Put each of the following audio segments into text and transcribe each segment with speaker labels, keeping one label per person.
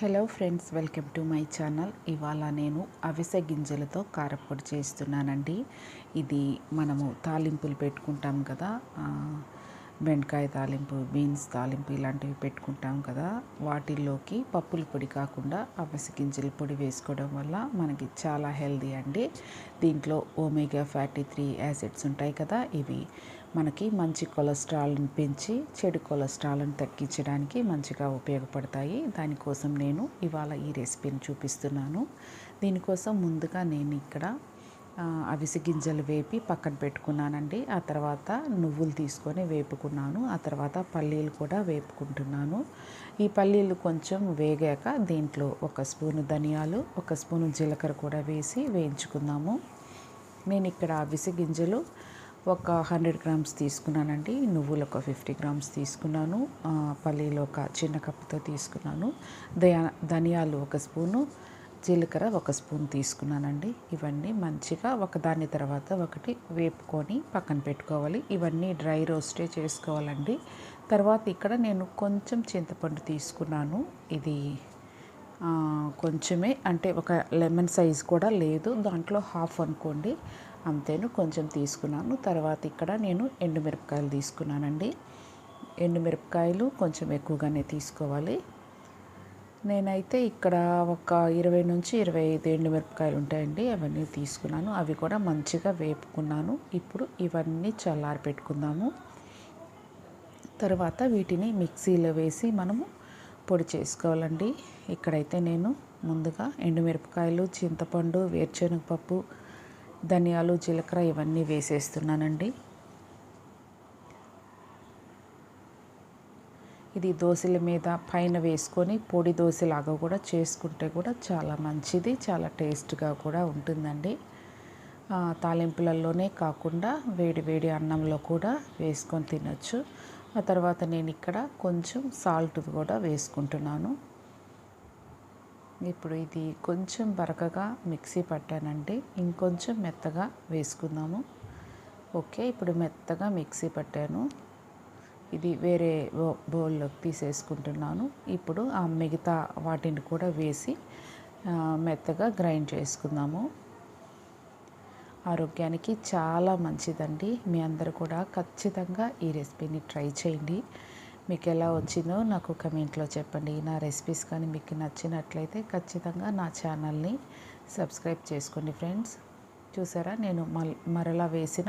Speaker 1: Hello friends, welcome to my channel. ఇవాళ నేను అవిసె గింజలతో కారప్పొడి చేస్తున్నానండి. ఇది మనము తాలింపులు పెట్టుకుంటాం కదా, బెండకాయ తాలింపు, బీన్స్ తాలింపు ఇలాంటివి పెట్టుకుంటాం కదా, వాటిల్లోకి పప్పుల పొడి కాకుండా అవిసె గింజల పొడి వేసుకోవడం వల్ల మనకి చాలా హెల్దీ అండి. దీంట్లో ఒమేగా ఫ్యాటీ 3 యాసిడ్స్ ఉంటాయి కదా, ఇవి మనకి మంచి కొలెస్ట్రాల్ని పెంచి చెడు కొలెస్ట్రాల్ని తగ్గించడానికి మంచిగా ఉపయోగపడతాయి. దానికోసం నేను ఇవాళ ఈ రెసిపీని చూపిస్తున్నాను. దీనికోసం ముందుగా నేను ఇక్కడ అవిసె గింజలు వేపి పక్కన పెట్టుకున్నానండి. ఆ తర్వాత నువ్వులు తీసుకొని వేపుకున్నాను. ఆ తర్వాత పల్లీలు కూడా వేపుకుంటున్నాను. ఈ పల్లీలు కొంచెం వేగాక దీంట్లో 1 స్పూను ధనియాలు, 1 స్పూను జీలకర్ర కూడా వేసి వేయించుకుందాము. నేను ఇక్కడ అవిసె గింజలు ఒక 100 గ్రామ్స్ తీసుకున్నానండి. నువ్వులు ఒక 50 గ్రామ్స్ తీసుకున్నాను. పల్లీలు ఒక చిన్న కప్పుతో తీసుకున్నాను. ధనియాలు 1 స్పూను, జీలకర్ర 1 స్పూన్ తీసుకున్నానండి. ఇవన్నీ మంచిగా ఒకదాని తర్వాత ఒకటి వేపుకొని పక్కన పెట్టుకోవాలి. ఇవన్నీ డ్రై రోస్టే చేసుకోవాలండి. తర్వాత ఇక్కడ నేను కొంచెం చింతపండు తీసుకున్నాను. ఇది కొంచెమే, అంటే ఒక లెమన్ సైజ్ కూడా లేదు, దాంట్లో హాఫ్ అనుకోండి, అంతేను, కొంచెం తీసుకున్నాను. తర్వాత ఇక్కడ నేను ఎండుమిరపకాయలు తీసుకున్నానండి. ఎండుమిరపకాయలు కొంచెం ఎక్కువగానే తీసుకోవాలి. నేనైతే ఇక్కడ ఒక 20 నుంచి 25 ఎండుమిరపకాయలు ఉంటాయండి, అవన్నీ తీసుకున్నాను. అవి కూడా మంచిగా వేపుకున్నాను. ఇప్పుడు ఇవన్నీ చల్లారి పెట్టుకుందాము. తర్వాత వీటిని మిక్సీలో వేసి మనము పొడి చేసుకోవాలండి. ఇక్కడైతే నేను ముందుగా ఎండుమిరపకాయలు, చింతపండు, వేరుశనగపప్పు, ధనియాలు, జీలకర్ర ఇవన్నీ వేసేస్తున్నానండి. ఇది దోశల మీద పైన వేసుకొని పొడి దోశలాగా కూడా చేసుకుంటే కూడా చాలా మంచిది, చాలా టేస్ట్గా కూడా ఉంటుందండి. తాలింపులలోనే కాకుండా వేడి వేడి అన్నంలో కూడా వేసుకొని తినచ్చు. ఆ తర్వాత నేను ఇక్కడ కొంచెం సాల్ట్ కూడా వేసుకుంటున్నాను. ఇప్పుడు ఇది కొంచెం బరకగా మిక్సీ పట్టానండి, ఇంకొంచెం మెత్తగా వేసుకుందాము. ఓకే, ఇప్పుడు మెత్తగా మిక్సీ పట్టాను. ఇది వేరే బౌల్లోకి తీసేసుకుంటున్నాను. ఇప్పుడు ఆ మిగతా వాటిని కూడా వేసి మెత్తగా గ్రైండ్ చేసుకుందాము. ఆరోగ్యానికి చాలా మంచిదండి. మీ అందరూ కూడా ఖచ్చితంగా ఈ రెసిపీని ట్రై చేయండి. మీకు ఎలా వచ్చిందో నాకు కమెంట్లో చెప్పండి. నా రెసిపీస్ కానీ మీకు నచ్చినట్లయితే ఖచ్చితంగా నా ఛానల్ని సబ్స్క్రైబ్ చేసుకోండి ఫ్రెండ్స్. చూసారా, నేను మరలా వేసిన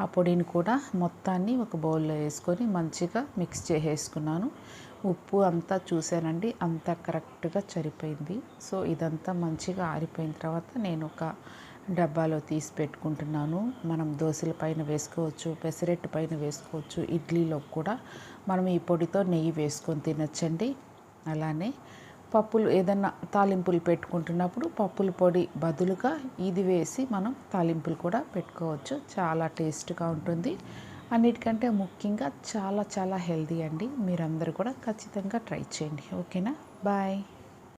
Speaker 1: ఆ పొడిని కూడా మొత్తాన్ని ఒక బౌల్లో వేసుకొని మంచిగా మిక్స్ చేసేసుకున్నాను. ఉప్పు అంతా చూశానండి, అంతా కరెక్ట్గా సరిపోయింది. సో ఇదంతా మంచిగా ఆరిపోయిన తర్వాత నేను ఒక డబ్బాలో తీసి పెట్టుకుంటున్నాను. మనం దోశల పైన వేసుకోవచ్చు, పెసరట్టు పైన వేసుకోవచ్చు, ఇడ్లీలో కూడా మనం ఈ పొడితో నెయ్యి వేసుకొని తినచ్చండి. అలానే పప్పులు ఏదన్నా తాలింపులు పెట్టుకుంటున్నప్పుడు పప్పుల పొడి బదులుగా ఇది వేసి మనం తాలింపులు కూడా పెట్టుకోవచ్చు. చాలా టేస్ట్గా ఉంటుంది. అన్నిటికంటే ముఖ్యంగా చాలా చాలా హెల్దీ అండి. మీరందరూ కూడా ఖచ్చితంగా ట్రై చేయండి. ఓకేనా, బాయ్.